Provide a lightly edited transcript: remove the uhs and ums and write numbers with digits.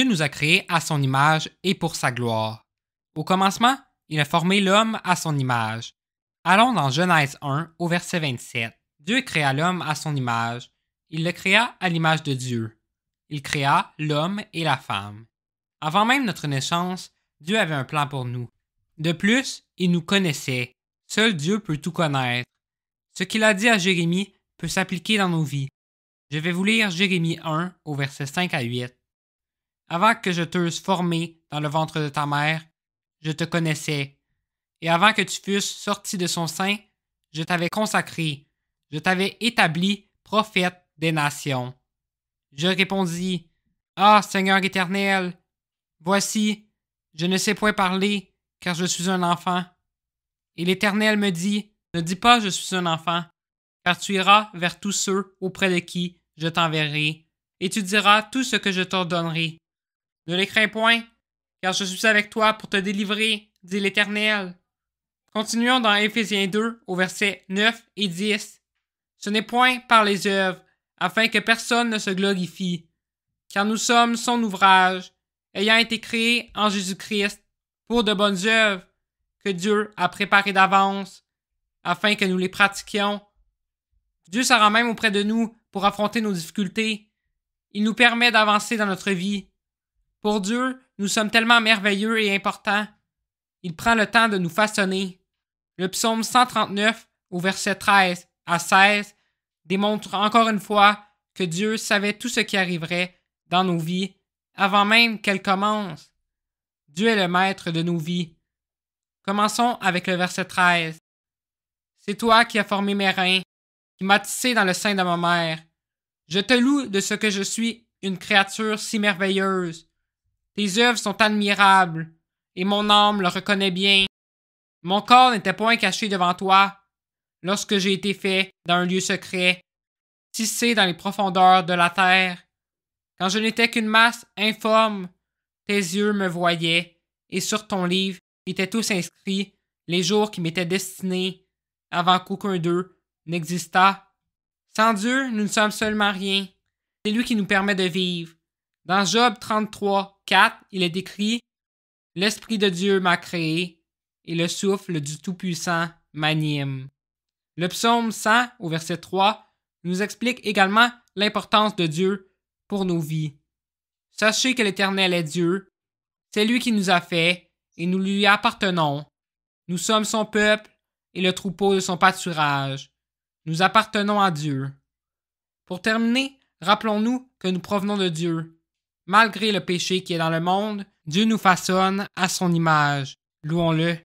Dieu nous a créés à son image et pour sa gloire. Au commencement, il a formé l'homme à son image. Allons dans Genèse 1 au verset 27. Dieu créa l'homme à son image. Il le créa à l'image de Dieu. Il créa l'homme et la femme. Avant même notre naissance, Dieu avait un plan pour nous. De plus, il nous connaissait. Seul Dieu peut tout connaître. Ce qu'il a dit à Jérémie peut s'appliquer dans nos vies. Je vais vous lire Jérémie 1 au verset 5 à 8. Avant que je t'eusse formé dans le ventre de ta mère, je te connaissais. Et avant que tu fusses sorti de son sein, je t'avais consacré. Je t'avais établi prophète des nations. Je répondis, Ah, Seigneur éternel, voici, je ne sais point parler, car je suis un enfant. Et l'Éternel me dit, Ne dis pas je suis un enfant, car tu iras vers tous ceux auprès de qui je t'enverrai, et tu diras tout ce que je t'ordonnerai. Ne les crains point, car je suis avec toi pour te délivrer, dit l'Éternel. Continuons dans Éphésiens 2 au verset 9 et 10. Ce n'est point par les œuvres, afin que personne ne se glorifie, car nous sommes son ouvrage, ayant été créés en Jésus-Christ pour de bonnes œuvres que Dieu a préparées d'avance, afin que nous les pratiquions. Dieu se rend même auprès de nous pour affronter nos difficultés. Il nous permet d'avancer dans notre vie. Pour Dieu, nous sommes tellement merveilleux et importants. Il prend le temps de nous façonner. Le psaume 139, au verset 13 à 16, démontre encore une fois que Dieu savait tout ce qui arriverait dans nos vies avant même qu'elles commencent. Dieu est le maître de nos vies. Commençons avec le verset 13. C'est toi qui as formé mes reins, qui m'as tissé dans le sein de ma mère. Je te loue de ce que je suis une créature si merveilleuse. Tes œuvres sont admirables, et mon âme le reconnaît bien. Mon corps n'était point caché devant toi, lorsque j'ai été fait dans un lieu secret, tissé dans les profondeurs de la terre. Quand je n'étais qu'une masse informe, tes yeux me voyaient, et sur ton livre étaient tous inscrits les jours qui m'étaient destinés, avant qu'aucun d'eux n'existât. Sans Dieu, nous ne sommes seulement rien. C'est lui qui nous permet de vivre. Dans Job 33, 4, il est décrit « L'Esprit de Dieu m'a créé, et le souffle du Tout-Puissant m'anime. » Le psaume 100, au verset 3, nous explique également l'importance de Dieu pour nos vies. Sachez que l'Éternel est Dieu. C'est lui qui nous a fait, et nous lui appartenons. Nous sommes son peuple et le troupeau de son pâturage. Nous appartenons à Dieu. Pour terminer, rappelons-nous que nous provenons de Dieu. Malgré le péché qui est dans le monde, Dieu nous façonne à son image. Louons-le.